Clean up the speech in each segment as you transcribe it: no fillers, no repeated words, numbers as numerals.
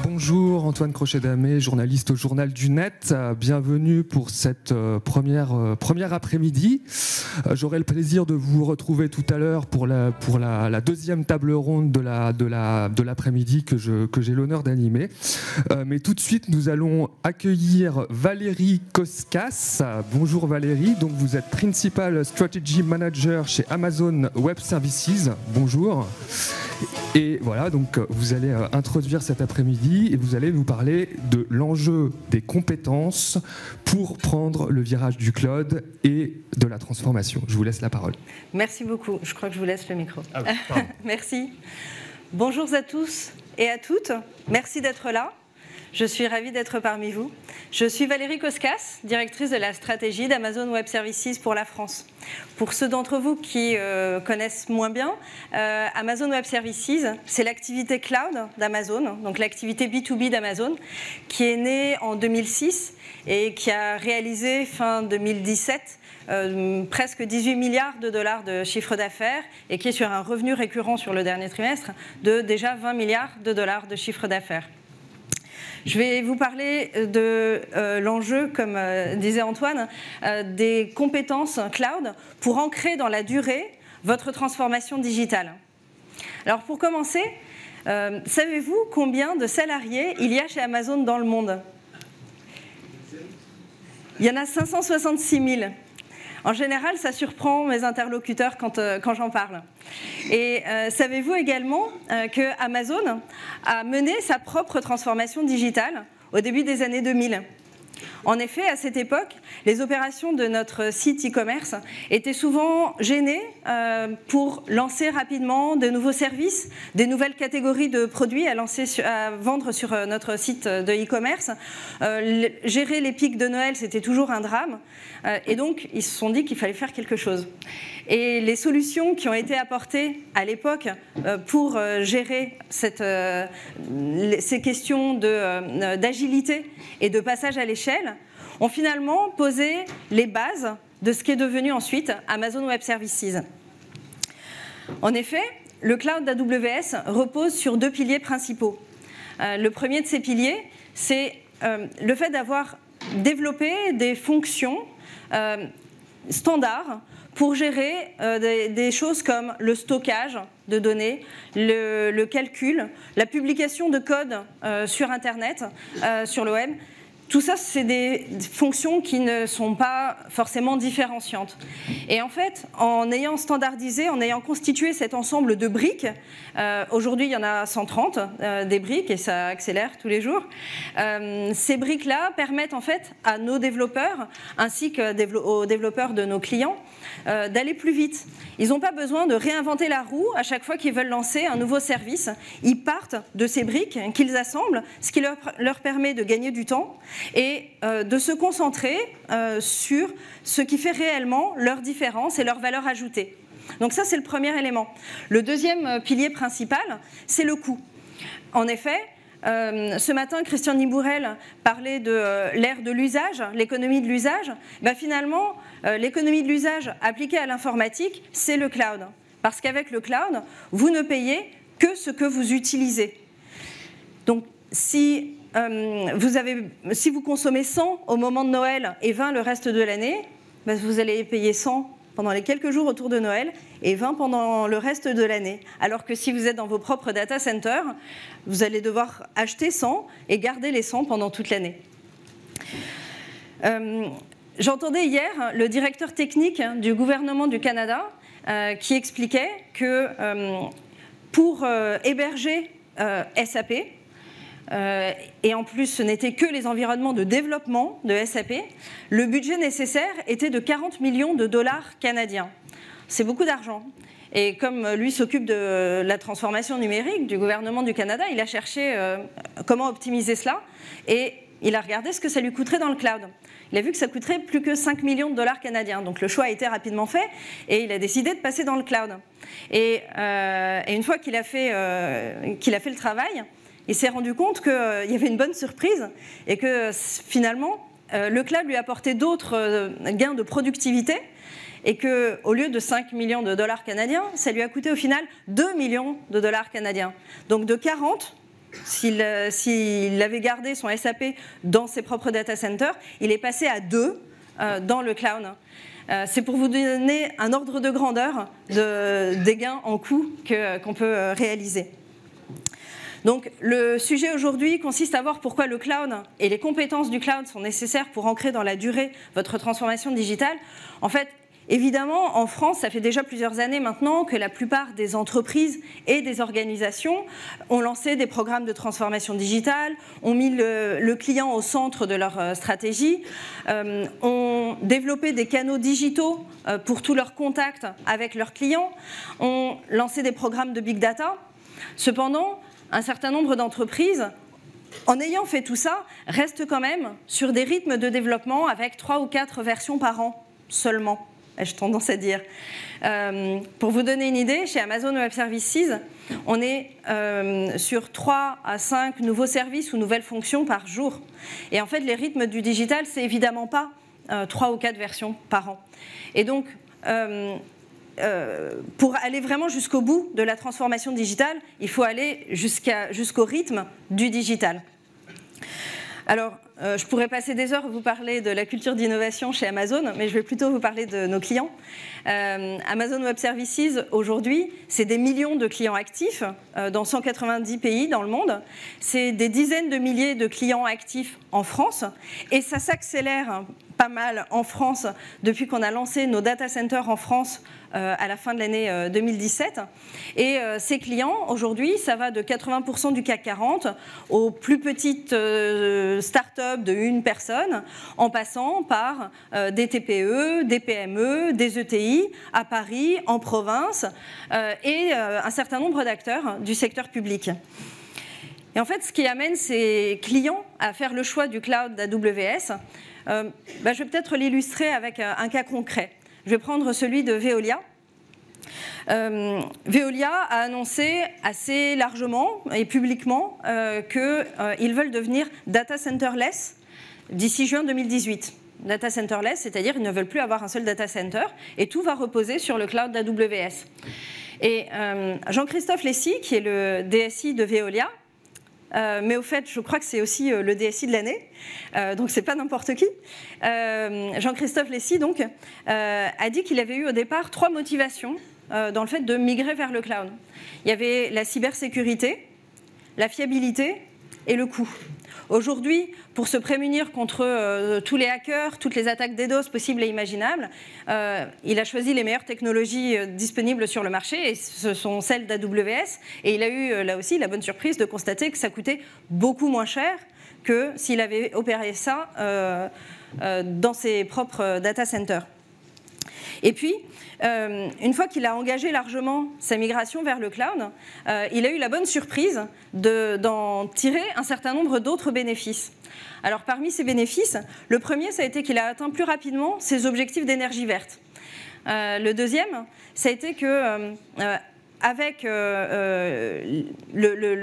Bonjour, Antoine Crochet-Damé, journaliste au Journal du Net. Bienvenue pour cette première après-midi. J'aurai le plaisir de vous retrouver tout à l'heure pour la deuxième table ronde de l'après-midi que j'ai l'honneur d'animer. Mais tout de suite, nous allons accueillir Valérie Koskas. Bonjour Valérie, donc vous êtes Principal Strategy Manager chez Amazon Web Services. Bonjour. Et voilà, donc vous allez introduire cet après-midi et vous allez nous parler de l'enjeu des compétences pour prendre le virage du cloud et de la transformation. Je vous laisse la parole. Merci beaucoup. Je crois que je vous laisse le micro. Ah oui, merci. Bonjour à tous et à toutes. Merci d'être là. Je suis ravie d'être parmi vous. Je suis Valérie Koskas, directrice de la stratégie d'Amazon Web Services pour la France. Pour ceux d'entre vous qui connaissent moins bien, Amazon Web Services, c'est l'activité cloud d'Amazon, donc l'activité B2B d'Amazon, qui est née en 2006 et qui a réalisé fin 2017 presque 18 milliards de dollars de chiffre d'affaires et qui est sur un revenu récurrent sur le dernier trimestre de déjà 20 milliards de dollars de chiffre d'affaires. Je vais vous parler de l'enjeu, comme disait Antoine, des compétences cloud pour ancrer dans la durée votre transformation digitale. Alors pour commencer, savez-vous combien de salariés il y a chez Amazon dans le monde? Il y en a 566 000. En général, ça surprend mes interlocuteurs quand j'en parle. Et savez-vous également que Amazon a mené sa propre transformation digitale au début des années 2000 ? En effet, à cette époque, les opérations de notre site e-commerce étaient souvent gênées pour lancer rapidement de nouveaux services, des nouvelles catégories de produits à vendre sur notre site de e-commerce. Gérer les pics de Noël, c'était toujours un drame. Et donc, ils se sont dit qu'il fallait faire quelque chose. Et les solutions qui ont été apportées à l'époque pour gérer ces questions d'agilité et de passage à l'échelle ont finalement posé les bases de ce qui est devenu ensuite Amazon Web Services. En effet, le cloud d'AWS repose sur deux piliers principaux. Le premier de ces piliers, c'est le fait d'avoir développé des fonctions standards pour gérer des choses comme le stockage de données, le calcul, la publication de code sur Internet, sur le web. Tout ça, c'est des fonctions qui ne sont pas forcément différenciantes. Et en fait, en ayant standardisé, en ayant constitué cet ensemble de briques, aujourd'hui il y en a 130 des briques et ça accélère tous les jours, ces briques-là permettent en fait à nos développeurs ainsi qu'aux développeurs de nos clients d'aller plus vite. Ils n'ont pas besoin de réinventer la roue à chaque fois qu'ils veulent lancer un nouveau service. Ils partent de ces briques qu'ils assemblent, ce qui leur permet de gagner du temps et de se concentrer sur ce qui fait réellement leur différence et leur valeur ajoutée. Donc ça, c'est le premier élément. Le deuxième pilier principal, c'est le coût. En effet, ce matin, Christian Nibourel parlait de l'ère de l'usage, l'économie de l'usage. Finalement, l'économie de l'usage appliquée à l'informatique, c'est le cloud. Parce qu'avec le cloud, vous ne payez que ce que vous utilisez. Donc, si vous consommez 100 au moment de Noël et 20 le reste de l'année, vous allez payer 100 pendant les quelques jours autour de Noël et 20 pendant le reste de l'année. Alors que si vous êtes dans vos propres data centers, vous allez devoir acheter 100 et garder les 100 pendant toute l'année. J'entendais hier le directeur technique du gouvernement du Canada qui expliquait que pour héberger SAP, et en plus ce n'était que les environnements de développement de SAP, le budget nécessaire était de 40 millions de dollars canadiens. C'est beaucoup d'argent. Et comme lui s'occupe de la transformation numérique du gouvernement du Canada, il a cherché comment optimiser cela et il a regardé ce que ça lui coûterait dans le cloud. Il a vu que ça coûterait plus que 5 millions de dollars canadiens. Donc le choix a été rapidement fait et il a décidé de passer dans le cloud. Et une fois qu'il a fait le travail, il s'est rendu compte qu'il y avait une bonne surprise et que finalement, le cloud lui apportait d'autres gains de productivité et qu'au lieu de 5 millions de dollars canadiens, ça lui a coûté au final 2 millions de dollars canadiens. Donc de 40 s'il avait gardé son SAP dans ses propres data centers, il est passé à 2 dans le cloud. C'est pour vous donner un ordre de grandeur des gains en coûts qu'on peut réaliser. Donc le sujet aujourd'hui consiste à voir pourquoi le cloud et les compétences du cloud sont nécessaires pour ancrer dans la durée votre transformation digitale. En fait, évidemment, en France, ça fait déjà plusieurs années maintenant que la plupart des entreprises et des organisations ont lancé des programmes de transformation digitale, ont mis le client au centre de leur stratégie, ont développé des canaux digitaux pour tous leurs contacts avec leurs clients, ont lancé des programmes de big data. Cependant, un certain nombre d'entreprises, en ayant fait tout ça, restent quand même sur des rythmes de développement avec 3 ou 4 versions par an seulement, ai-je tendance à dire. Pour vous donner une idée, chez Amazon Web Services, on est sur 3 à 5 nouveaux services ou nouvelles fonctions par jour. Et en fait, les rythmes du digital, c'est évidemment pas 3 ou 4 versions par an. Et donc, pour aller vraiment jusqu'au bout de la transformation digitale, il faut aller jusqu'au rythme du digital. Alors, je pourrais passer des heures à vous parler de la culture d'innovation chez Amazon, mais je vais plutôt vous parler de nos clients. Amazon Web Services, aujourd'hui, c'est des millions de clients actifs dans 190 pays dans le monde. C'est des dizaines de milliers de clients actifs en France. Et ça s'accélère pas mal en France depuis qu'on a lancé nos data centers en France à la fin de l'année 2017. Et ces clients, aujourd'hui, ça va de 80% du CAC 40 aux plus petites start-up de une personne, en passant par des TPE, des PME, des ETI, à Paris, en province, et un certain nombre d'acteurs du secteur public. Et en fait, ce qui amène ces clients à faire le choix du cloud d'AWS, je vais peut-être l'illustrer avec un cas concret. Je vais prendre celui de Veolia. Veolia a annoncé assez largement et publiquement qu'ils veulent devenir data centerless d'ici juin 2018. Data centerless, c'est-à-dire qu'ils ne veulent plus avoir un seul data center et tout va reposer sur le cloud d'AWS. Et Jean-Christophe Lessy, qui est le DSI de Veolia, mais au fait, je crois que c'est aussi le DSI de l'année, donc c'est pas n'importe qui. Jean-Christophe Lessy, donc, a dit qu'il avait eu au départ 3 motivations dans le fait de migrer vers le cloud. Il y avait la cybersécurité, la fiabilité et le coût. Aujourd'hui, pour se prémunir contre tous les hackers, toutes les attaques DDoS possibles et imaginables, il a choisi les meilleures technologies disponibles sur le marché, et ce sont celles d'AWS. Et il a eu là aussi la bonne surprise de constater que ça coûtait beaucoup moins cher que s'il avait opéré ça dans ses propres data centers. Et puis, une fois qu'il a engagé largement sa migration vers le cloud, il a eu la bonne surprise d'en tirer un certain nombre d'autres bénéfices. Alors, parmi ces bénéfices, le premier, ça a été qu'il a atteint plus rapidement ses objectifs d'énergie verte. Le deuxième, ça a été que avec le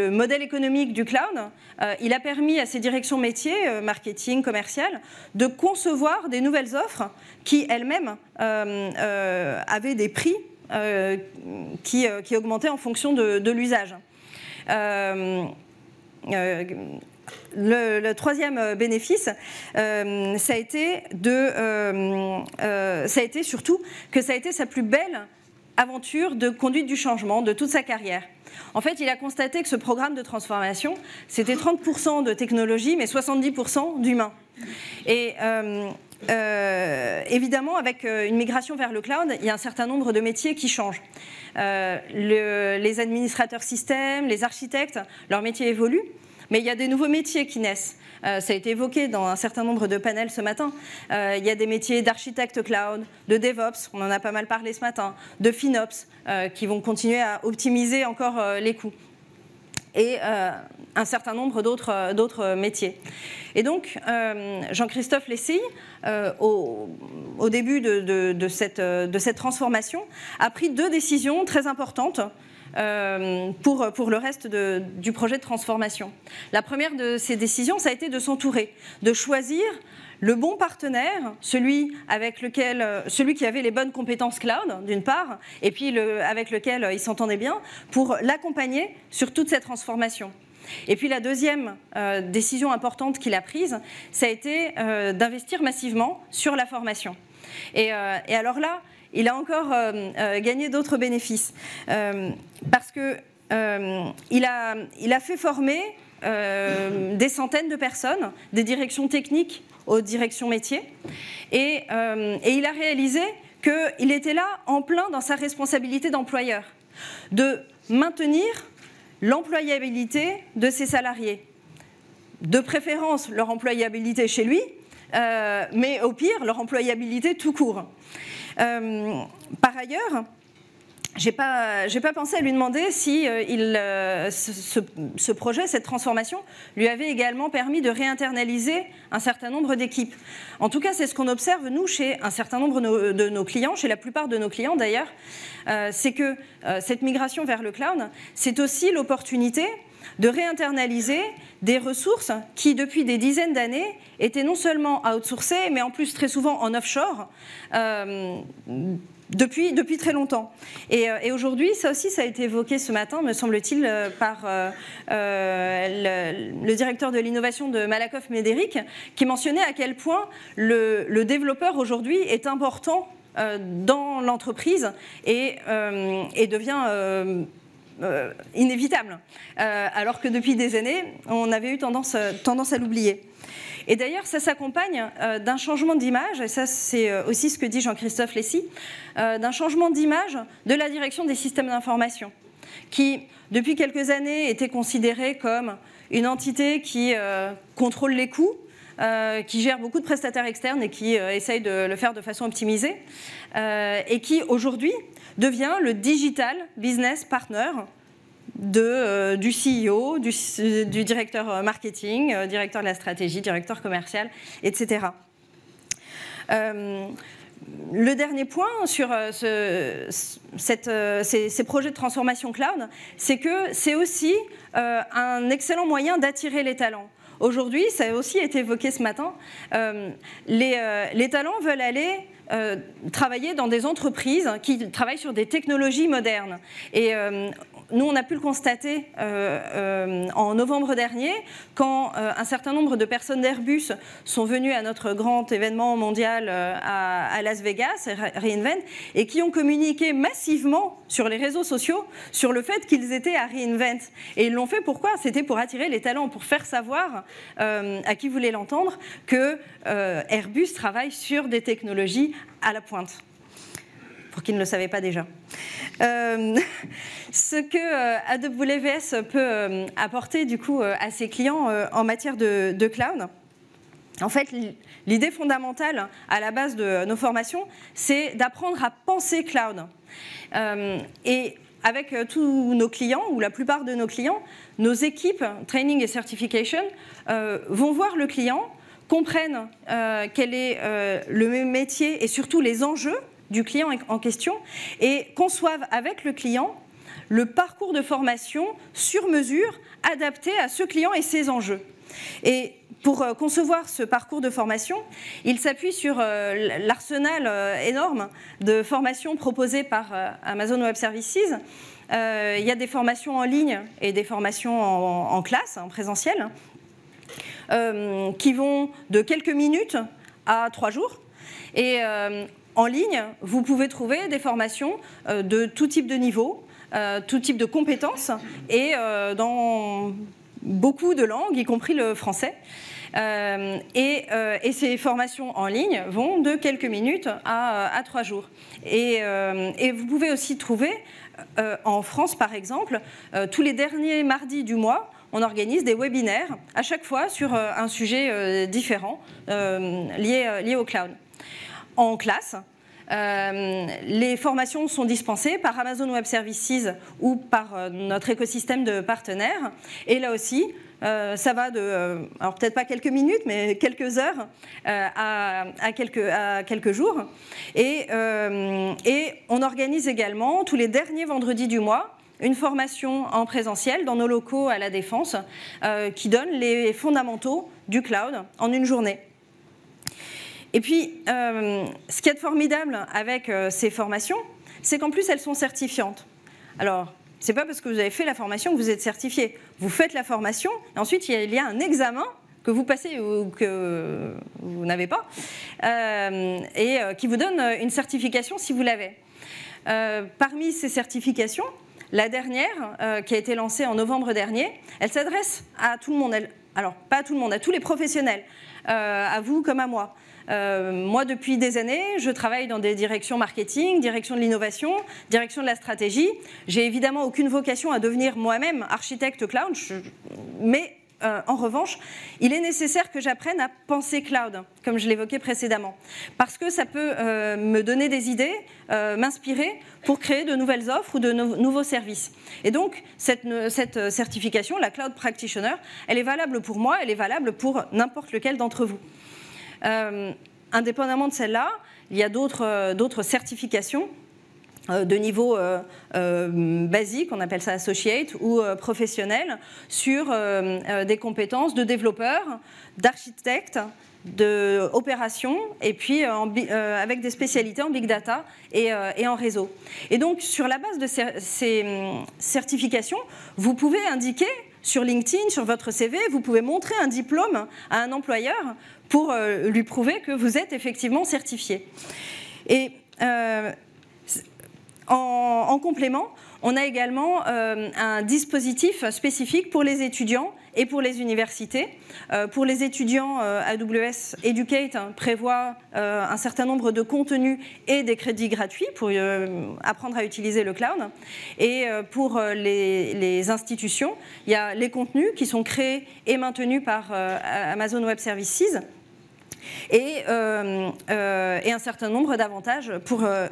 modèle économique du cloud, il a permis à ses directions métiers, marketing, commercial, de concevoir des nouvelles offres qui elles-mêmes avaient des prix qui augmentaient en fonction de l'usage. Le troisième bénéfice, ça a été surtout que ça a été sa plus belle aventure de conduite du changement de toute sa carrière. En fait, il a constaté que ce programme de transformation, c'était 30% de technologie, mais 70% d'humain. Et évidemment, avec une migration vers le cloud, il y a un certain nombre de métiers qui changent. Les administrateurs systèmes, les architectes, leur métier évolue, mais il y a des nouveaux métiers qui naissent. Ça a été évoqué dans un certain nombre de panels ce matin. Il y a des métiers d'architecte cloud, de DevOps, on en a pas mal parlé ce matin, de FinOps, qui vont continuer à optimiser encore les coûts. Et un certain nombre d'autres métiers. Et donc, Jean-Christophe Lessy, au début de cette transformation, a pris 2 décisions très importantes pour le reste du projet de transformation. La première de ces décisions, ça a été de s'entourer, de choisir le bon partenaire, celui qui avait les bonnes compétences cloud, d'une part, et puis avec lequel il s'entendait bien, pour l'accompagner sur toute cette transformation. Et puis la deuxième décision importante qu'il a prise, ça a été d'investir massivement sur la formation. Et alors là, il a encore gagné d'autres bénéfices, parce qu'il a fait former des centaines de personnes, des directions techniques aux directions métiers, et il a réalisé qu'il était là en plein dans sa responsabilité d'employeur, de maintenir l'employabilité de ses salariés, de préférence leur employabilité chez lui, mais au pire leur employabilité tout court. Par ailleurs, j'ai pas pensé à lui demander si ce projet, cette transformation, lui avait également permis de réinternaliser un certain nombre d'équipes. En tout cas, c'est ce qu'on observe, nous, chez un certain nombre de nos clients, chez la plupart de nos clients d'ailleurs, c'est que cette migration vers le cloud, c'est aussi l'opportunité de réinternaliser des ressources qui, depuis des dizaines d'années, étaient non seulement outsourcées, mais en plus très souvent en offshore, depuis très longtemps. Et aujourd'hui, ça aussi, ça a été évoqué ce matin, me semble-t-il, par le directeur de l'innovation de Malakoff Médéric, qui mentionnait à quel point le développeur aujourd'hui est important dans l'entreprise et devient inévitable, alors que depuis des années, on avait eu tendance à l'oublier. Et d'ailleurs, ça s'accompagne d'un changement d'image, et ça c'est aussi ce que dit Jean-Christophe Lessy, d'un changement d'image de la direction des systèmes d'information, qui, depuis quelques années, était considérée comme une entité qui contrôle les coûts, qui gère beaucoup de prestataires externes et qui essaye de le faire de façon optimisée, et qui, aujourd'hui, devient le digital business partner du CEO, du directeur marketing, directeur de la stratégie, directeur commercial, etc. Le dernier point sur ces projets de transformation cloud, c'est que c'est aussi un excellent moyen d'attirer les talents. Aujourd'hui, ça a aussi été évoqué ce matin, les talents veulent aller travailler dans des entreprises qui travaillent sur des technologies modernes. Et nous, on a pu le constater en novembre dernier, quand un certain nombre de personnes d'Airbus sont venues à notre grand événement mondial à Las Vegas, re:Invent, et qui ont communiqué massivement sur les réseaux sociaux sur le fait qu'ils étaient à re:Invent. Et ils l'ont fait pourquoi? C'était pour attirer les talents, pour faire savoir à qui voulait l'entendre que Airbus travaille sur des technologies à la pointe, pour qui ne le savaient pas déjà. Ce que AWS peut apporter du coup à ses clients en matière de cloud, en fait, l'idée fondamentale à la base de nos formations, c'est d'apprendre à penser cloud. Et avec tous nos clients, ou la plupart de nos clients, nos équipes Training et Certification vont voir le client, comprennent quel est le métier et surtout les enjeux du client en question, et conçoivent avec le client le parcours de formation sur mesure adapté à ce client et ses enjeux. Et pour concevoir ce parcours de formation, il s'appuie sur l'arsenal énorme de formations proposées par Amazon Web Services. Il y a des formations en ligne et des formations en classe, en présentiel, qui vont de quelques minutes à 3 jours. Et en ligne, vous pouvez trouver des formations de tout type de niveau, tout type de compétences, et dans beaucoup de langues, y compris le français. Et ces formations en ligne vont de quelques minutes à 3 jours. Et vous pouvez aussi trouver, en France par exemple, tous les derniers mardis du mois, on organise des webinaires, à chaque fois sur un sujet différent lié au cloud. En classe, les formations sont dispensées par Amazon Web Services ou par notre écosystème de partenaires. Et là aussi, ça va de, alors peut-être pas quelques minutes, mais quelques heures à quelques jours. Et on organise également, tous les derniers vendredis du mois, une formation en présentiel dans nos locaux à La Défense qui donne les fondamentaux du cloud en une journée. Et puis, ce qui est formidable avec ces formations, c'est qu'en plus, elles sont certifiantes. Alors, c'est pas parce que vous avez fait la formation que vous êtes certifié. Vous faites la formation, et ensuite il y a un examen que vous passez ou que vous n'avez pas, et qui vous donne une certification si vous l'avez. Parmi ces certifications, la dernière, qui a été lancée en novembre dernier, elle s'adresse à tout le monde. Alors, pas à tout le monde, à tous les professionnels, à vous comme à moi. Moi, depuis des années, je travaille dans des directions marketing, direction de l'innovation, direction de la stratégie. J'ai évidemment aucune vocation à devenir moi-même architecte cloud, mais en revanche, il est nécessaire que j'apprenne à penser cloud, comme je l'évoquais précédemment, parce que ça peut me donner des idées, m'inspirer pour créer de nouvelles offres ou de nouveaux services. Et donc, cette certification, la Cloud Practitioner, elle est valable pour moi, elle est valable pour n'importe lequel d'entre vous. Indépendamment de celle-là, il y a d'autres certifications de niveau basique, on appelle ça associate, ou professionnel, sur des compétences de développeurs, d'architectes, d'opérations, et puis avec des spécialités en big data et en réseau. Et donc, sur la base de ces certifications, vous pouvez indiquer sur LinkedIn, sur votre CV, vous pouvez montrer un diplôme à un employeur pour lui prouver que vous êtes effectivement certifié. Et en complément, on a également un dispositif spécifique pour les étudiants et pour les universités. Pour les étudiants, AWS Educate prévoit un certain nombre de contenus et des crédits gratuits pour apprendre à utiliser le cloud. Et pour les institutions, il y a les contenus qui sont créés et maintenus par Amazon Web Services. Et un certain nombre d'avantages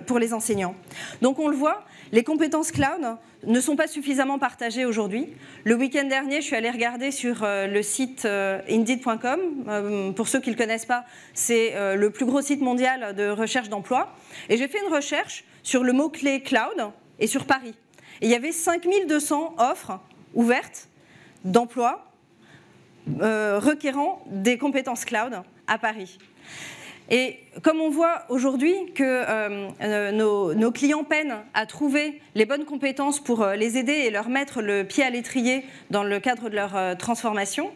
pour les enseignants. Donc on le voit, les compétences cloud ne sont pas suffisamment partagées aujourd'hui. Le week-end dernier, je suis allée regarder sur le site Indeed.com. Pour ceux qui ne le connaissent pas, c'est le plus gros site mondial de recherche d'emploi. Et j'ai fait une recherche sur le mot-clé cloud et sur Paris. Et il y avait 5200 offres ouvertes d'emploi requérant des compétences cloud à Paris. Et comme on voit aujourd'hui que nos clients peinent à trouver les bonnes compétences pour les aider et leur mettre le pied à l'étrier dans le cadre de leur transformation,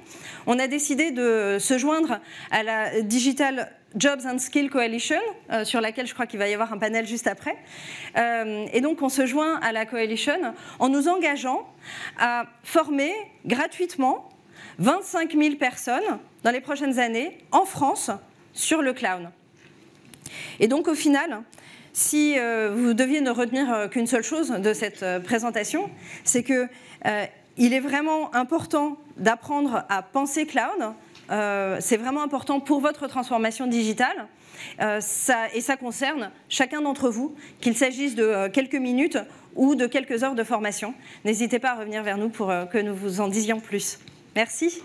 on a décidé de se joindre à la Digital Jobs and Skills Coalition, sur laquelle je crois qu'il va y avoir un panel juste après. Et donc on se joint à la Coalition en nous engageant à former gratuitement 25 000 personnes dans les prochaines années en France sur le cloud. Et donc au final, si vous deviez ne retenir qu'une seule chose de cette présentation, c'est qu'il est vraiment important d'apprendre à penser cloud. C'est vraiment important pour votre transformation digitale. Et ça concerne chacun d'entre vous, qu'il s'agisse de quelques minutes ou de quelques heures de formation. N'hésitez pas à revenir vers nous pour que nous vous en disions plus. Merci.